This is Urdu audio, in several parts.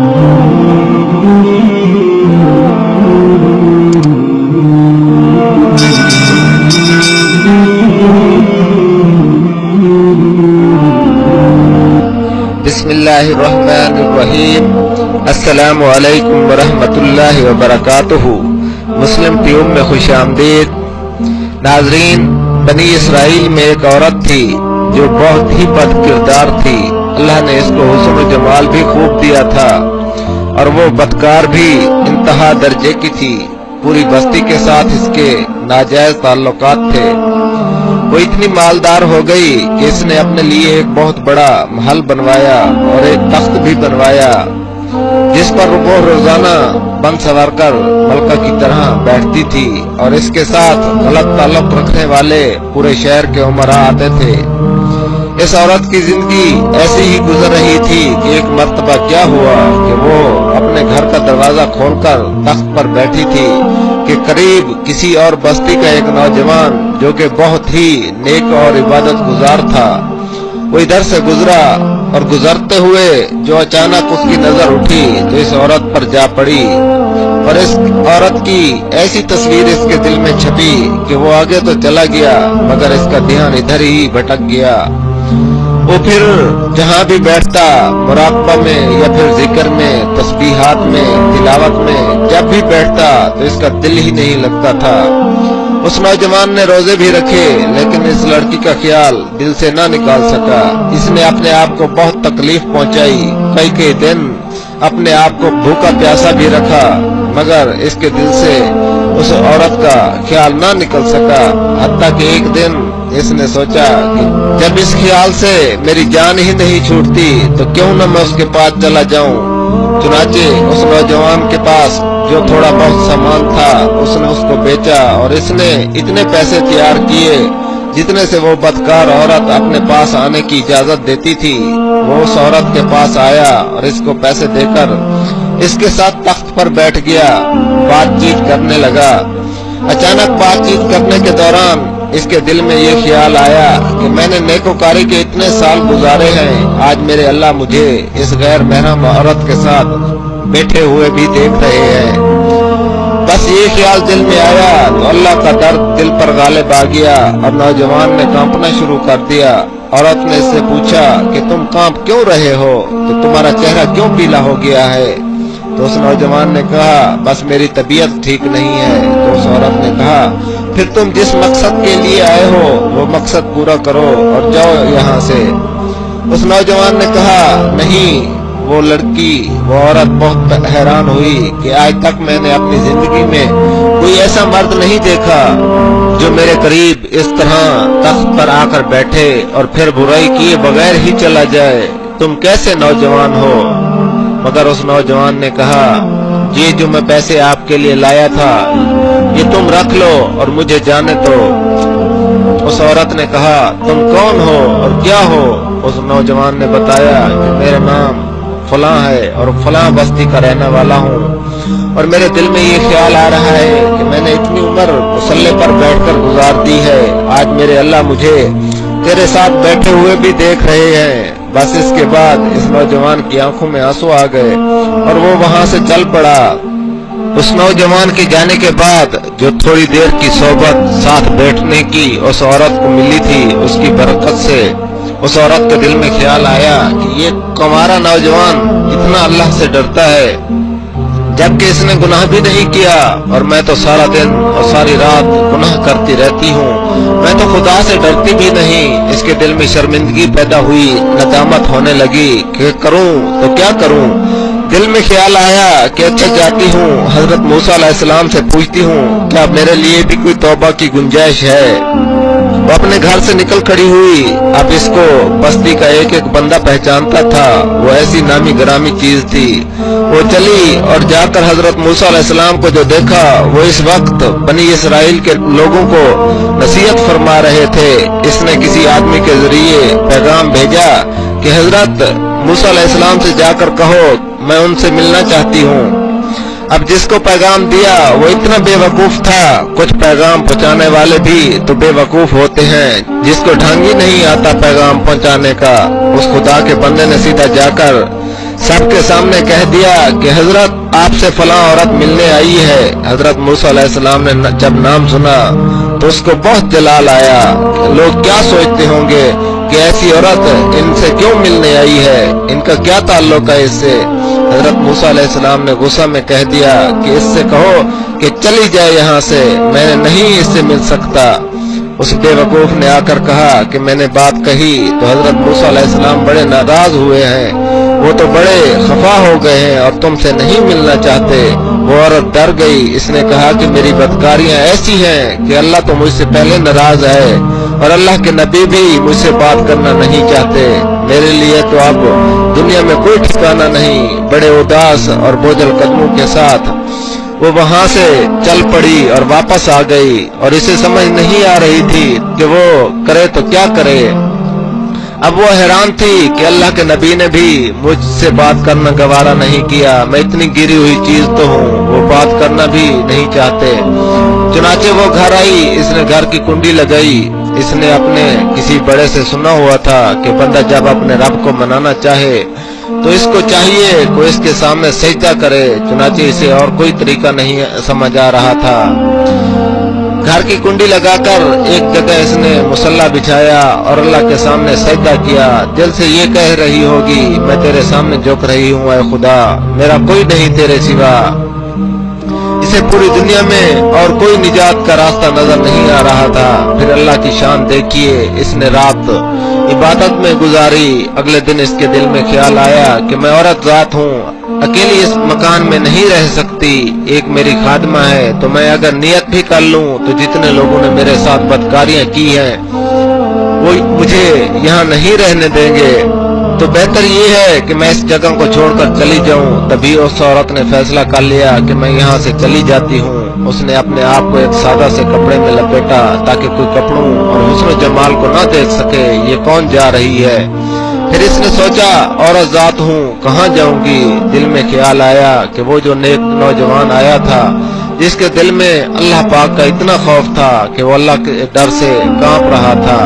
بسم اللہ الرحمن الرحیم۔ السلام علیکم ورحمۃ اللہ وبرکاتہ۔ مسلم ٹیوب میں خوش آمدید۔ ناظرین، بنی اسرائیل میں ایک عورت تھی جو بہت ہی بد کردار تھی۔ اللہ نے اس کو حسن و جمال بھی خوب دیا تھا، اور وہ بدکار بھی انتہا درجے کی تھی۔ پوری بستی کے ساتھ اس کے ناجائز تعلقات تھے۔ وہ اتنی مالدار ہو گئی کہ اس نے اپنے لیے ایک بہت بڑا محل بنوایا اور ایک تخت بھی بنوایا، جس پر وہ روزانہ بن سنور کر ملکہ کی طرح بیٹھتی تھی، اور اس کے ساتھ غلط تعلق رکھنے والے پورے شہر کے امراء آتے تھے۔ اس عورت کی زندگی ایسی ہی گزر رہی تھی کہ ایک مرتبہ کیا ہوا کہ وہ اپنے گھر کا دروازہ کھول کر تخت پر بیٹھی تھی کہ قریب کسی اور بستی کا ایک نوجوان جو کہ بہت ہی نیک اور عبادت گزار تھا، وہ ادھر سے گزرا، اور گزرتے ہوئے جو اچانک اس کی نظر اٹھی تو اس عورت پر جا پڑی، اور اس عورت کی ایسی تصویر اس کے دل میں چھپی کہ وہ آگے تو چلا گیا مگر اس کا دھیان ادھر ہی بھٹک گیا۔ وہ پھر جہاں بھی بیٹھتا، مراقبہ میں یا پھر ذکر میں، تسبیحات میں، تلاوت میں، جب بھی بیٹھتا تو اس کا دل ہی نہیں لگتا تھا۔ اس نوجوان نے روزے بھی رکھے لیکن اس لڑکی کا خیال دل سے نہ نکال سکا۔ اس نے اپنے آپ کو بہت تکلیف پہنچائی، کئی دن اپنے آپ کو بھوکا پیاسا بھی رکھا، مگر اس کے دل سے اس عورت کا خیال نہ نکل سکا۔ حتیٰ کہ ایک دن اس نے سوچا کہ جب اس خیال سے میری جان ہی نہیں چھوٹتی تو کیوں نہ میں اس کے پاس چلا جاؤں۔ چنانچہ اس نوجوان کے پاس جو تھوڑا بہت سامان تھا اس نے اس کو بیچا، اور اس نے اتنے پیسے تیار کیے جتنے سے وہ بدکار عورت اپنے پاس آنے کی اجازت دیتی تھی۔ وہ اس عورت کے پاس آیا اور اس کو پیسے دے کر اس کے ساتھ تخت پر بیٹھ گیا، بات چیت کرنے لگا۔ اچانک بات چیت کرنے کے دوران اس کے دل میں یہ خیال آیا کہ میں نے نیکوکاری کے اتنے سال گزارے ہیں، آج میرے اللہ مجھے اس غیر محرم عورت کے ساتھ بیٹھے ہوئے بھی دیکھ رہے ہیں۔ بس یہ خیال دل میں آیا تو اللہ کا درد دل پر غالب آ گیا، اور نوجوان نے کانپنا شروع کر دیا۔ عورت نے اس سے پوچھا کہ تم کانپ کیوں رہے ہو، تو تمہارا چہرہ کیوں پیلا ہو گیا ہے؟ تو اس نوجوان نے کہا بس میری طبیعت ٹھیک نہیں ہے۔ تو اس عورت نے کہا پھر تم جس مقصد کے لیے آئے ہو وہ مقصد پورا کرو اور جاؤ یہاں سے۔ اس نوجوان نے کہا نہیں۔ وہ لڑکی، وہ عورت بہت حیران ہوئی کہ آج تک میں نے اپنی زندگی میں کوئی ایسا مرد نہیں دیکھا جو میرے قریب اس طرح تخت پر آ کر بیٹھے اور پھر برائی کیے بغیر ہی چلا جائے۔ تم کیسے نوجوان ہو؟ مگر اس نوجوان نے کہا یہ جو میں پیسے آپ کے لیے لایا تھا یہ تم رکھ لو اور مجھے جانے دو۔ اس عورت نے کہا تم کون ہو اور کیا ہو؟ اس نوجوان نے بتایا کہ میرا نام فلاں ہے اور فلاں بستی کا رہنے والا ہوں، اور میرے دل میں یہ خیال آ رہا ہے کہ میں نے اتنی عمر مصلے پر بیٹھ کر گزار دی ہے، آج میرے اللہ مجھے تیرے ساتھ بیٹھے ہوئے بھی دیکھ رہے ہیں۔ بس اس کے بعد اس نوجوان کی آنکھوں میں آنسو آ گئے اور وہ وہاں سے چل پڑا۔ اس نوجوان کے جانے کے بعد جو تھوڑی دیر کی صحبت ساتھ بیٹھنے کی اس عورت کو ملی تھی، اس کی برکت سے اس عورت کے دل میں خیال آیا کہ یہ کمارا نوجوان اتنا اللہ سے ڈرتا ہے، جبکہ اس نے گناہ بھی نہیں کیا، اور میں تو سارا دن اور ساری رات گناہ کرتی رہتی ہوں، میں تو خدا سے ڈرتی بھی نہیں۔ اس کے دل میں شرمندگی پیدا ہوئی، ندامت ہونے لگی کہ کروں تو کیا کروں۔ دل میں خیال آیا کہ اچھا جاتی ہوں، حضرت موسیٰ علیہ السلام سے پوچھتی ہوں کیا میرے لیے بھی کوئی توبہ کی گنجائش ہے۔ وہ اپنے گھر سے نکل کھڑی ہوئی۔ اب اس کو بستی کا ایک ایک بندہ پہچانتا تھا، وہ ایسی نامی گرامی چیز تھی۔ وہ چلی اور جا کر حضرت موسیٰ علیہ السلام کو جو دیکھا وہ اس وقت بنی اسرائیل کے لوگوں کو نصیحت فرما رہے تھے۔ اس نے کسی آدمی کے ذریعے پیغام بھیجا کہ حضرت موسیٰ علیہ السلام سے جا کر کہو میں ان سے ملنا چاہتی ہوں۔ اب جس کو پیغام دیا وہ اتنا بے وقوف تھا، کچھ پیغام پہنچانے والے بھی تو بے وقوف ہوتے ہیں، جس کو ڈھنگ ہی نہیں آتا پیغام پہنچانے کا، اس خدا کے بندے نے سیدھا جا کر سب کے سامنے کہہ دیا کہ حضرت آپ سے فلاں عورت ملنے آئی ہے۔ حضرت موسیٰ علیہ السلام نے جب نام سنا تو اس کو بہت جلال آیا کہ لوگ کیا سوچتے ہوں گے کہ ایسی عورت ان سے کیوں ملنے آئی ہے، ان کا کیا تعلق ہے اس سے۔ حضرت موسیٰ علیہ السلام نے غصہ میں کہہ دیا کہ اس سے کہو کہ چلی جائے یہاں سے، میں نہیں اس سے مل سکتا۔ اس بے وقوف نے آ کر کہا کہ میں نے بات کہی تو حضرت موسیٰ علیہ السلام بڑے ناراض ہوئے ہیں، وہ تو بڑے خفا ہو گئے ہیں اور تم سے نہیں ملنا چاہتے۔ وہ عورت ڈر گئی، اس نے کہا کہ میری بدکاریاں ایسی ہیں کہ اللہ تو مجھ سے پہلے ناراض ہے اور اللہ کے نبی بھی مجھ سے بات کرنا نہیں چاہتے، میرے لیے تو اب دنیا میں کوئی ٹھکانہ نہیں۔ بڑے اداس اور بوجھل قدموں کے ساتھ وہ وہاں سے چل پڑی اور واپس آ گئی، اور اسے سمجھ نہیں آ رہی تھی کہ وہ کرے تو کیا کرے۔ اب وہ حیران تھی کہ اللہ کے نبی نے بھی مجھ سے بات کرنا گوارا نہیں کیا، میں اتنی گری ہوئی چیز تو ہوں، وہ بات کرنا بھی نہیں چاہتے۔ چنانچہ وہ گھر آئی، اس نے گھر کی کنڈی لگائی۔ اس نے اپنے کسی بڑے سے سنا ہوا تھا کہ بندہ جب اپنے رب کو منانا چاہے تو اس کو چاہیے کوئی اس کے سامنے سجدہ کرے، چنانچہ اسے اور کوئی طریقہ نہیں سمجھ آ رہا تھا۔ گھر کی کنڈی لگا کر ایک جگہ اس نے مصلی بچھایا اور اللہ کے سامنے سجدہ کیا، دل سے یہ کہہ رہی ہوگی میں تیرے سامنے جھک رہی ہوں، اے خدا میرا کوئی نہیں تیرے سوا۔ اسے پوری دنیا میں اور کوئی نجات کا راستہ نظر نہیں آ رہا تھا۔ پھر اللہ کی شان دیکھیے، اس نے رات عبادت میں گزاری۔ اگلے دن اس کے دل میں خیال آیا کہ میں عورت ذات ہوں، اکیلی اس مکان میں نہیں رہ سکتی، ایک میری خادمہ ہے، تو میں اگر نیت بھی کر لوں تو جتنے لوگوں نے میرے ساتھ بدکاریاں کی ہیں وہ مجھے یہاں نہیں رہنے دیں گے، تو بہتر یہ ہے کہ میں اس جگہ کو چھوڑ کر چلی جاؤں۔ تبھی اس عورت نے فیصلہ کر لیا کہ میں یہاں سے چلی جاتی ہوں۔ اس نے اپنے آپ کو ایک سادہ سے کپڑے میں لپیٹا تاکہ کوئی کپڑوں اور حسن و جمال کو نہ دیکھ سکے یہ کون جا رہی ہے۔ پھر اس نے سوچا عورت ذات ہوں کہاں جاؤں گی۔ دل میں خیال آیا کہ وہ جو نیک نوجوان آیا تھا جس کے دل میں اللہ پاک کا اتنا خوف تھا کہ وہ اللہ کے ڈر سے کانپ رہا تھا،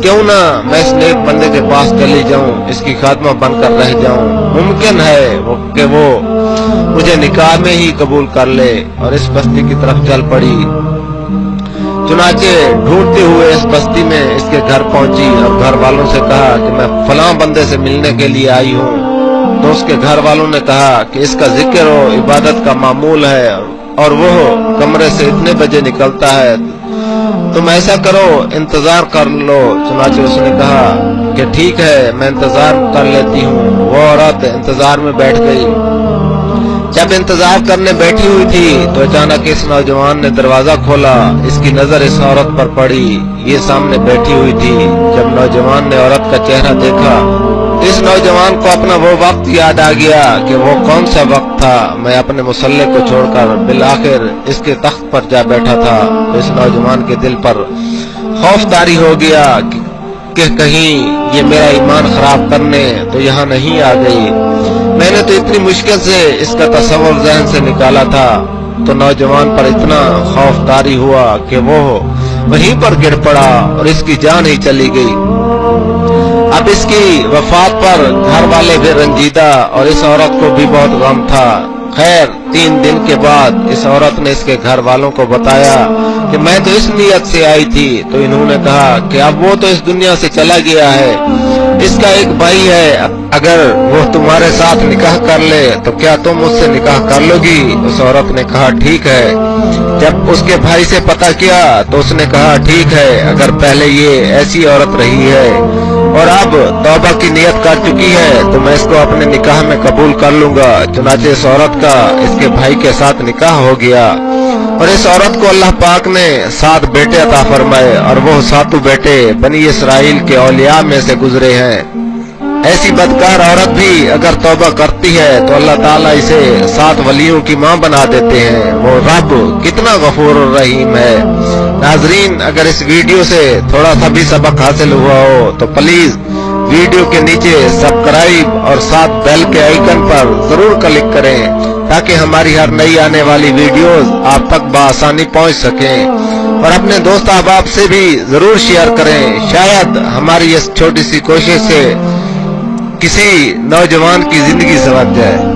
کیوں نہ میں اس نیک بندے کے پاس چلی جاؤں، اس کی خادمہ بن کر رہ جاؤں، ممکن ہے کہ وہ مجھے نکاح میں ہی قبول کر لے۔ اور اس بستی کی طرف چل پڑی۔ چنانچہ ڈھونڈتے ہوئے اس بستی میں اس کے گھر پہنچی اور گھر والوں سے کہا کہ میں فلاں بندے سے ملنے کے لیے آئی ہوں۔ تو اس کے گھر والوں نے کہا کہ اس کا ذکر و عبادت کا معمول ہے اور وہ کمرے سے اتنے بجے نکلتا ہے، تم ایسا کرو انتظار کر لو۔ چنانچہ اس نے کہا کہ ٹھیک ہے میں انتظار کر لیتی ہوں۔ وہ عورت انتظار میں بیٹھ گئی۔ جب انتظار کرنے بیٹھی ہوئی تھی تو اچانک اس نوجوان نے دروازہ کھولا۔ اس کی نظر اس عورت پر پڑی، یہ سامنے بیٹھی ہوئی تھی۔ جب نوجوان نے عورت کا چہرہ دیکھا اس نوجوان کو اپنا وہ وقت یاد آ گیا کہ وہ کون سا وقت تھا، میں اپنے مصلی کو چھوڑ کر بالآخر اس کے تخت پر جا بیٹھا تھا۔ تو اس نوجوان کے دل پر خوف طاری ہو گیا کہ کہیں یہ میرا ایمان خراب کرنے تو یہاں نہیں آ گئی، میں نے تو اتنی مشکل سے اس کا تصور ذہن سے نکالا تھا۔ تو نوجوان پر اتنا خوف طاری ہوا کہ وہ وہیں پر گر پڑا اور اس کی جان ہی چلی گئی۔ اب اس کی وفات پر گھر والے بھی رنجیدہ اور اس عورت کو بھی بہت غم تھا۔ خیر 3 دن کے بعد اس عورت نے اس کے گھر والوں کو بتایا کہ میں تو اس نیت سے آئی تھی، تو انہوں نے کہا کہ اب وہ تو اس دنیا سے چلا گیا ہے، اس کا ایک بھائی ہے، اگر وہ تمہارے ساتھ نکاح کر لے تو کیا تم اس سے نکاح کر لو گی؟ اس عورت نے کہا ٹھیک ہے۔ جب اس کے بھائی سے پتہ کیا تو اس نے کہا ٹھیک ہے، اگر پہلے یہ ایسی عورت رہی ہے اور اب توبہ کی نیت کر چکی ہے تو میں اس کو اپنے نکاح میں قبول کر لوں گا۔ چنانچہ اس عورت کا اس کے بھائی کے ساتھ نکاح ہو گیا اور اس عورت کو اللہ پاک نے 7 بیٹے عطا فرمائے اور وہ 7 بیٹے بنی اسرائیل کے اولیاء میں سے گزرے ہیں۔ ایسی بدکار عورت بھی اگر توبہ کرتی ہے تو اللہ تعالیٰ اسے 7 ولیوں کی ماں بنا دیتے ہیں۔ وہ رب کتنا غفور الرحیم ہے۔ ناظرین اگر اس ویڈیو سے تھوڑا سا بھی سبق حاصل ہوا ہو تو پلیز ویڈیو کے نیچے سبسکرائب اور ساتھ بیل کے آئیکن پر ضرور کلک کریں تاکہ ہماری ہر نئی آنے والی ویڈیوز آپ تک بآسانی پہنچ سکیں، اور اپنے دوست احباب سے بھی ضرور شیئر کریں۔ شاید ہماری اس چھوٹی سی کوشش سے کسی نوجوان کی زندگی سنور جائے۔